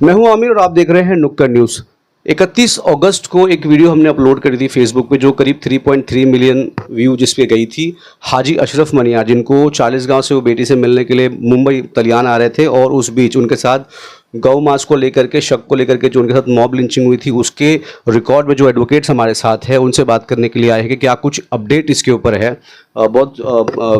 मैं हूं आमिर और आप देख रहे हैं नुक्कड़ न्यूज़। 31 अगस्त को एक वीडियो हमने अपलोड करी थी फेसबुक पे, जो करीब 3.3 मिलियन व्यू जिस पे गई थी। हाजी अशरफ मनियार, जिनको 40 गांव से वो बेटी से मिलने के लिए मुंबई तलियान आ रहे थे, और उस बीच उनके साथ गौ मास को लेकर के, शक को लेकर के जो उनके साथ मॉब लिंचिंग हुई थी, उसके रिकॉर्ड में जो एडवोकेट्स हमारे साथ हैं उनसे बात करने के लिए आए हैं कि क्या कुछ अपडेट इसके ऊपर है। बहुत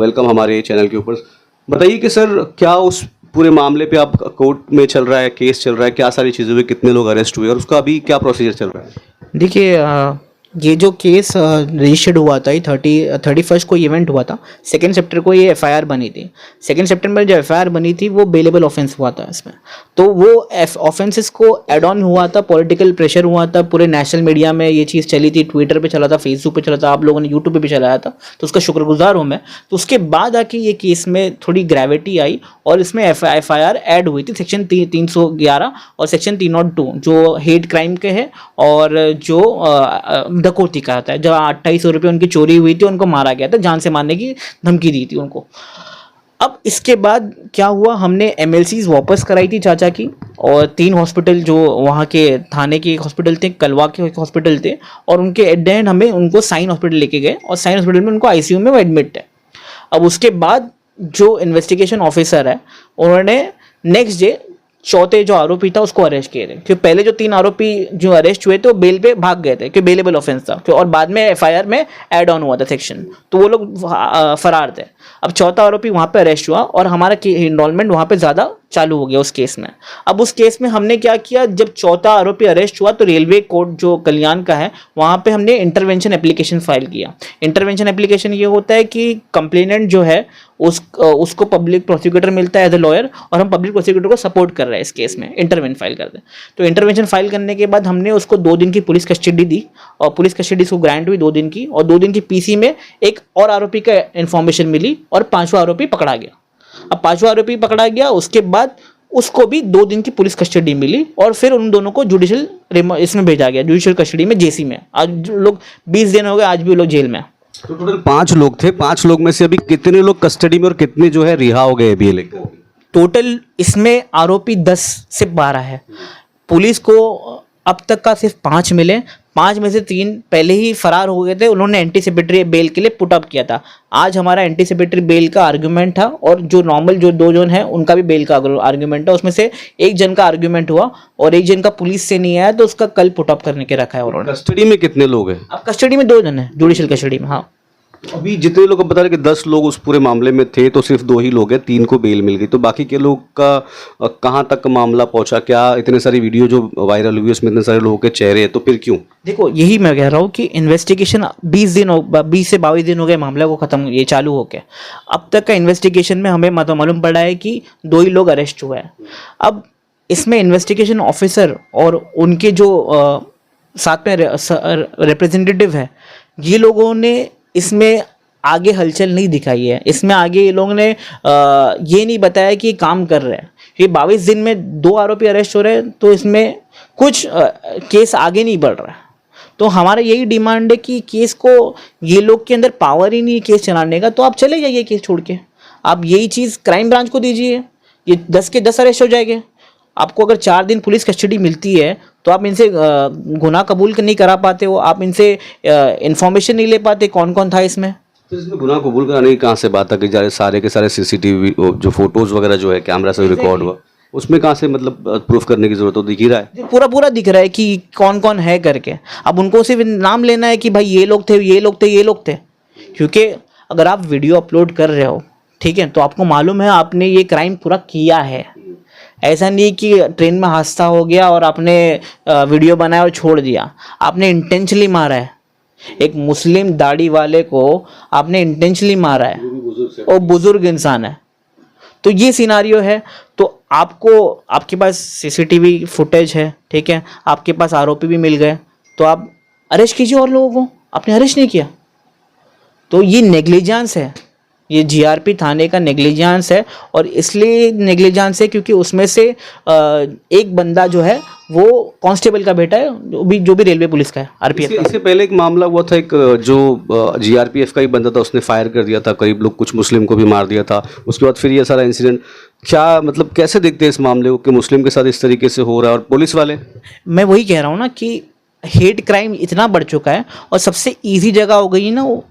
वेलकम हमारे चैनल के ऊपर। बताइए कि सर, क्या उस पूरे मामले पे आप कोर्ट में चल रहा है, केस चल रहा है, क्या सारी चीज़ें हुई, कितने लोग अरेस्ट हुए और उसका अभी क्या प्रोसीजर चल रहा है? देखिए, ये जो केस रजिस्टर्ड हुआ था, ये 31 को इवेंट हुआ था। 2 सितंबर को ये एफआईआर बनी थी। 2 सितंबर जो एफआईआर बनी थी वो बेलेबल ऑफेंस हुआ था इसमें। तो वो ऑफेंसेस को एड ऑन हुआ था, पॉलिटिकल प्रेशर हुआ था, पूरे नेशनल मीडिया में ये चीज़ चली थी, ट्विटर पे चला था, फेसबुक पे चला था, आप लोगों ने यूट्यूब पे भी चलाया था, तो उसका शुक्रगुजार हूँ मैं। तो उसके बाद आके ये केस में थोड़ी ग्रेविटी आई और इसमें एफआईआर ऐड हुई थी सेक्शन 311 और सेक्शन 302 जो हेट क्राइम के है, और जो डकैती का आता है, जब 2800 रुपये उनकी चोरी हुई थी, उनको मारा गया था, जान से मारने की धमकी दी थी उनको। अब इसके बाद क्या हुआ, हमने एमएलसीज वापस कराई थी चाचा की, और 3 हॉस्पिटल जो वहाँ के थाने के हॉस्पिटल थे, कलवा के हॉस्पिटल थे, और उनके एट द एंड हमें उनको साइन हॉस्पिटल लेके गए, और साइन हॉस्पिटल में उनको आईसीयू में वो एडमिट है। अब उसके बाद जो इन्वेस्टिगेशन ऑफिसर है, उन्होंने नेक्स्ट डे चौथे जो आरोपी था उसको अरेस्ट किए थे, क्योंकि पहले जो 3 आरोपी जो अरेस्ट हुए थे वो बेल पे भाग गए थे, क्योंकि बेलेबल ऑफेंस था, और बाद में एफआईआर में ऐड ऑन हुआ था सेक्शन, तो वो लोग फरार थे। अब चौथा आरोपी वहाँ पे अरेस्ट हुआ और हमारा इन्वॉल्वमेंट वहाँ पे ज़्यादा चालू हो गया उस केस में। अब उस केस में हमने क्या किया, जब चौथा आरोपी अरेस्ट हुआ तो रेलवे कोर्ट जो कल्याण का है, वहाँ पे हमने इंटरवेंशन एप्लीकेशन फाइल किया। इंटरवेंशन एप्लीकेशन ये होता है कि कंप्लेनेंट जो है उसको पब्लिक प्रोसिक्यूटर मिलता है एज ए लॉयर, और हम पब्लिक प्रोसिक्यूटर को सपोर्ट कर रहे हैं इस केस में, इंटरवेंशन फाइल करते हैं। तो इंटरवेंशन फाइल करने के बाद हमने उसको 2 दिन की पुलिस कस्टडी दी, और पुलिस कस्टडी उसको ग्रांट हुई 2 दिन की, और 2 दिन की पीसी में एक और आरोपी का इन्फॉर्मेशन मिली और 5वां आरोपी पकड़ा गया। अब 5वां आरोपी पकड़ा गया, उसके बाद उसको भी 2 दिन की पुलिस कस्टडी मिली, और फिर उन दोनों को जुडिशियल इसमें भेजा गया, जुडिशियल कस्टडी में, जेसी में। आज लोग 20 दिन हो गए, आज भी लोग जेल में। तो टोटल 5 लोग थे। 5 लोग में से अभी कितने लोग कस्टडी में और कितने जो है रिहा हो गए अभी ये लेकर? टोटल इसमें आरोपी 10 से 12 है। पुलिस को अब तक का सिर्फ 5 मिले। 5 में से 3 पहले ही फरार हो गए थे, उन्होंने एंटीसिपेटरी बेल के लिए पुट अप किया था। आज हमारा एंटीसिपेटरी बेल का आर्ग्यूमेंट था, और जो नॉर्मल जो 2 जन है उनका भी बेल का आर्ग्यूमेंट है। उसमें से 1 जन का आर्ग्यूमेंट हुआ और 1 जन का पुलिस से नहीं आया, तो उसका कल पुट अप करने के रखा है उन्होंने। कस्टडी में कितने लोग हैं? अब कस्टडी में 2 जन है, जुडिशियल कस्टडी में। हाँ, अभी जितने लोग बता रहे कि 10 लोग उस पूरे मामले में थे, तो सिर्फ 2 ही लोग हैं, 3 को बेल मिल गई, तो बाकी के लोग का कहाँ तक मामला पहुंचा? क्या इतने सारी वीडियो जो वायरल हुई उसमें इतने सारे लोगों के चेहरे हैं, तो फिर क्यों? देखो, यही मैं कह रहा हूँ कि इन्वेस्टिगेशन 20 से 22 दिन हो गए मामले को ख़त्म, ये चालू हो गया। अब तक का इन्वेस्टिगेशन में हमें मालूम पड़ा है कि 2 ही लोग अरेस्ट हुए हैं। अब इसमें इन्वेस्टिगेशन ऑफिसर और उनके जो साथ में रिप्रेजेंटेटिव है, ये लोगों ने इसमें आगे हलचल नहीं दिखाई है। इसमें आगे ये लोगों ने ये नहीं बताया कि काम कर रहे हैं। ये 22 दिन में 2 आरोपी अरेस्ट हो रहे हैं, तो इसमें कुछ केस आगे नहीं बढ़ रहा है। तो हमारा यही डिमांड है कि केस को, ये लोग के अंदर पावर ही नहीं है केस चलाने का, तो आप चले जाइए केस छोड़ के। आप यही चीज़ क्राइम ब्रांच को दीजिए, ये 10 के 10 अरेस्ट हो जाएंगे। आपको अगर 4 दिन पुलिस कस्टडी मिलती है, तो आप इनसे गुनाह कबूल नहीं करा पाते हो, आप इनसे इंफॉर्मेशन नहीं ले पाते कौन कौन था इसमें। तो इसमें गुनाह कबूल कराने की कहाँ से बात आ गई? सारे के सारे सीसीटीवी जो फोटोज वगैरह जो है कैमरा से रिकॉर्ड हुआ, उसमें कहाँ से मतलब प्रूफ करने की जरूरत हो? दिख ही रहा है, पूरा दिख रहा है कि कौन कौन है करके। अब उनको सिर्फ नाम लेना है कि भाई ये लोग थे, ये लोग थे, ये लोग थे। क्योंकि अगर आप वीडियो अपलोड कर रहे हो, ठीक है, तो आपको मालूम है आपने ये क्राइम पूरा किया है। ऐसा नहीं कि ट्रेन में हादसा हो गया और आपने वीडियो बनाया और छोड़ दिया। आपने इंटेंशनली मारा है। एक मुस्लिम दाढ़ी वाले को आपने इंटेंशनली मारा है, और बुजुर्ग इंसान है। तो ये सिनारियो है। तो आपके पास सीसीटीवी फुटेज है, ठीक है, आपके पास आरोपी भी मिल गए, तो आप अरेस्ट कीजिए और लोगों को। आपने अरेस्ट नहीं किया, तो ये नेग्लिजेंस है, ये जीआरपी थाने का नेग्लिजेंस है। और इसलिए नेग्लिजेंस है क्योंकि उसमें से एक बंदा जो है वो कांस्टेबल का बेटा है, जो भी रेलवे पुलिस का है, आरपीएफ का। इससे पहले एक मामला हुआ था, एक जो जीआरपीएफ का ही बंदा था, उसने फायर कर दिया था, करीब लोग कुछ मुस्लिम को भी मार दिया था। उसके बाद फिर ये सारा इंसिडेंट, क्या मतलब कैसे देखते हैं इस मामले को कि मुस्लिम के साथ इस तरीके से हो रहा है और पुलिस वाले? मैं वही कह रहा हूँ ना कि हेट क्राइम इतना बढ़ चुका है और सबसे इजी जगह हो गई है ना वो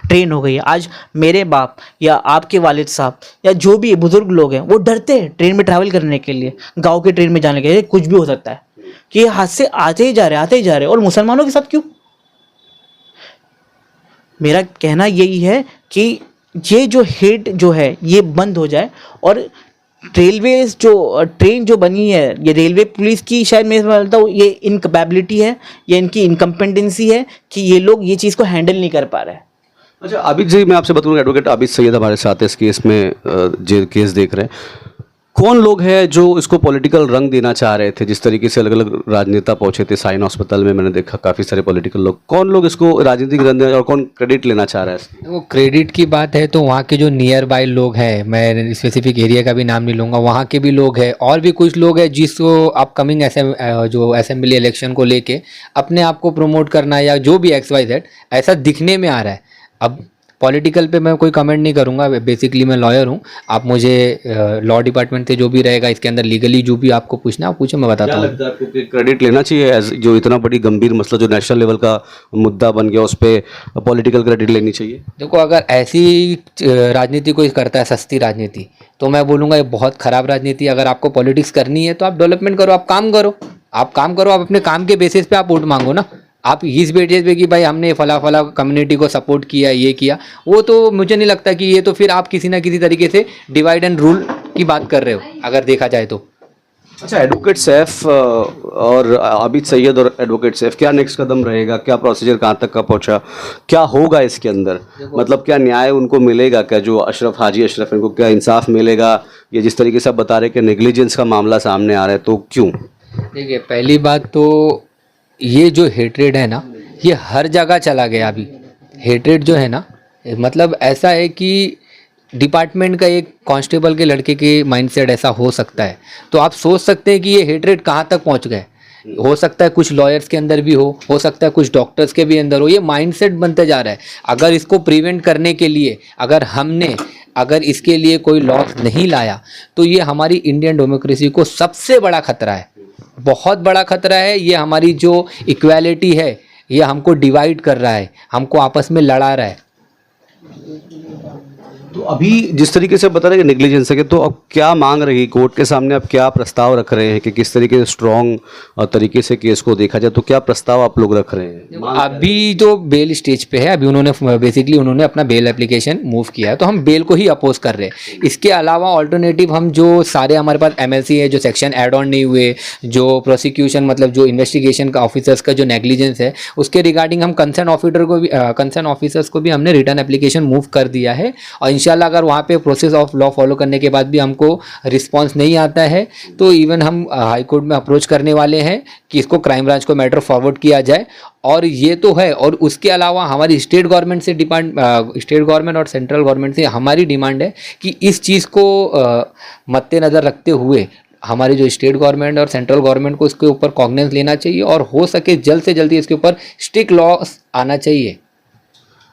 ट्रेन हो गई है। आज मेरे बाप या आपके वालिद साहब या जो भी बुजुर्ग लोग हैं वो डरते हैं ट्रेन में ट्रैवल करने के लिए, गांव के ट्रेन में जाने के लिए। कुछ भी हो सकता है कि ये हादसे आते ही जा रहे और मुसलमानों के साथ क्यों? मेरा कहना यही है कि ये जो हेट जो है ये बंद हो जाए और रेलवेज जो ट्रेन जो बनी है ये रेलवे पुलिस की शायद मैं मानता हूँ ये इनकैपेबिलिटी है या इनकी इनकम्पेटेंसी है कि ये लोग ये चीज़ को हैंडल नहीं कर पा रहे हैं। अच्छा आबिद जी, मैं आपसे बताऊंगा, एडवोकेट आबिद सैयद हमारे साथ है इस केस में, जो केस देख रहे हैं। कौन लोग हैं जो इसको पॉलिटिकल रंग देना चाह रहे थे? जिस तरीके से अलग अलग राजनेता पहुंचे थे साइन अस्पताल में, मैंने देखा काफ़ी सारे पॉलिटिकल लोग। कौन लोग इसको राजनीतिक रंग देना और कौन क्रेडिट लेना चाह रहा है? वो क्रेडिट की बात है तो वहाँ के जो नियर बाय लोग हैं, मैं स्पेसिफिक एरिया का भी नाम नहीं लूँगा, वहाँ के भी लोग हैं और भी कुछ लोग हैं जिसको अपकमिंग जो असेंबली इलेक्शन को लेके अपने आप को प्रमोट करना या जो भी XYZ ऐसा दिखने में आ रहा है। अब पॉलिटिकल पे मैं कोई कमेंट नहीं करूँगा, बेसिकली मैं लॉयर हूँ। आप मुझे लॉ डिपार्टमेंट से जो भी रहेगा इसके अंदर लीगली जो भी आपको पूछना है आप पूछो, मैं बताता हूँ। लगता है आपको कि क्रेडिट लेना चाहिए एज जो इतना बड़ी गंभीर मसला जो नेशनल लेवल का मुद्दा बन गया, उस पर पॉलिटिकल क्रेडिट लेनी चाहिए? देखो, अगर ऐसी राजनीति कोई करता है, सस्ती राजनीति, तो मैं बोलूँगा ये बहुत ख़राब राजनीति। अगर आपको पॉलिटिक्स करनी है तो आप डेवलपमेंट करो, आप काम करो, आप अपने काम के बेसिस पे आप वोट मांगो ना। आप इस बेसिस पे कि भाई हमने फला कम्युनिटी को सपोर्ट किया, ये किया, वो तो मुझे नहीं लगता कि ये तो फिर आप किसी ना किसी तरीके से डिवाइड एंड रूल की बात कर रहे हो अगर देखा जाए तो। अच्छा, एडवोकेट सैफ और आबिद सैयद और एडवोकेट सैफ, क्या नेक्स्ट कदम रहेगा? क्या प्रोसीजर कहाँ तक का पहुँचा? क्या होगा इसके अंदर? मतलब क्या न्याय उनको मिलेगा? क्या जो हाजी अशरफ इनको क्या इंसाफ मिलेगा? या जिस तरीके से आप बता रहे कि नेग्लिजेंस का मामला सामने आ रहा है, तो क्यों? देखिए, पहली बात तो ये जो हेट्रेड है ना, ये हर जगह चला गया अभी। हेट्रेड जो है ना, मतलब ऐसा है कि डिपार्टमेंट का एक कांस्टेबल के लड़के के माइंडसेट ऐसा हो सकता है, तो आप सोच सकते हैं कि ये हेट्रेड कहाँ तक पहुँच गए। हो सकता है कुछ लॉयर्स के अंदर भी हो सकता है कुछ डॉक्टर्स के भी अंदर हो। ये माइंडसेट बनते जा रहा है। अगर इसको प्रिवेंट करने के लिए अगर इसके लिए कोई लॉ नहीं लाया तो ये हमारी इंडियन डेमोक्रेसी को सबसे बड़ा खतरा है, बहुत बड़ा खतरा है। ये हमारी जो इक्वालिटी है ये हमको डिवाइड कर रहा है, हमको आपस में लड़ा रहा है। तो अभी जिस तरीके से बता रहे हैं नेग्लिजेंस है, तो अब क्या मांग रही कोर्ट के सामने? आप क्या प्रस्ताव रख रहे हैं कि किस तरीके से स्ट्रॉन्ग तरीके से केस को देखा जाए? तो क्या प्रस्ताव आप लोग रख रहे हैं? अभी जो बेल स्टेज पे है, अभी उन्होंने अपना बेल एप्लीकेशन मूव किया है, तो हम बेल को ही अपोज कर रहे हैं। इसके अलावा ऑल्टरनेटिव हम जो सारे हमारे पास MLC है, जो सेक्शन ऐड ऑन नहीं हुए, जो प्रोसिक्यूशन मतलब जो इन्वेस्टिगेशन का ऑफिसर्स का जो नेग्लिजेंस है, उसके रिगार्डिंग हम कंसर्न ऑफिसर्स को भी हमने रिटर्न एप्लीकेशन मूव कर दिया है। और इंशाल्लाह अगर वहाँ पे प्रोसेस ऑफ लॉ फॉलो करने के बाद भी हमको रिस्पांस नहीं आता है तो इवन हम हाई कोर्ट में अप्रोच करने वाले हैं कि इसको क्राइम ब्रांच को मैटर फॉरवर्ड किया जाए। और ये तो है, और उसके अलावा हमारी स्टेट गवर्नमेंट और सेंट्रल गवर्नमेंट से हमारी डिमांड है कि इस चीज़ को मद्देनज़र रखते हुए हमारी जो स्टेट गवर्नमेंट और सेंट्रल गवर्नमेंट को इसके ऊपर कॉग्निजेंस लेना चाहिए और हो सके जल्द से जल्दी इसके ऊपर स्ट्रिक्ट लॉ आना चाहिए।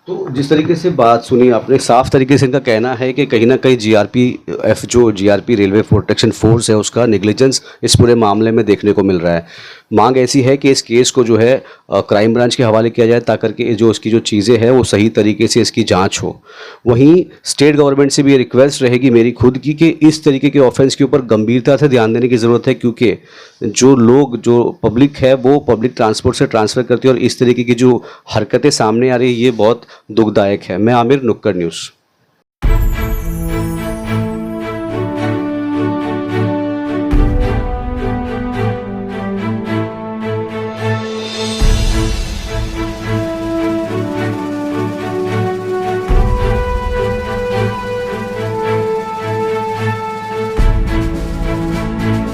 तो जिस तरीके से बात सुनी आपने, साफ तरीके से इनका कहना है कि कहीं ना कहीं GRPF जो GRP रेलवे प्रोटेक्शन फोर्स है उसका नेग्लिजेंस इस पूरे मामले में देखने को मिल रहा है। मांग ऐसी है कि इस केस को जो है क्राइम ब्रांच के हवाले किया जाए ताकि जो इसकी जो चीज़ें हैं वो सही तरीके से इसकी जांच हो। वहीं स्टेट गवर्नमेंट से भी ये रिक्वेस्ट रहेगी मेरी खुद की कि इस तरीके के ऑफेंस के ऊपर गंभीरता से ध्यान देने की ज़रूरत है, क्योंकि जो पब्लिक है वो पब्लिक ट्रांसपोर्ट से ट्रांसफ़र करती है और इस तरीके की जो हरकतें सामने आ रही है ये बहुत दुखदायक है। मैं आमिर, नुक्कड़ न्यूज़।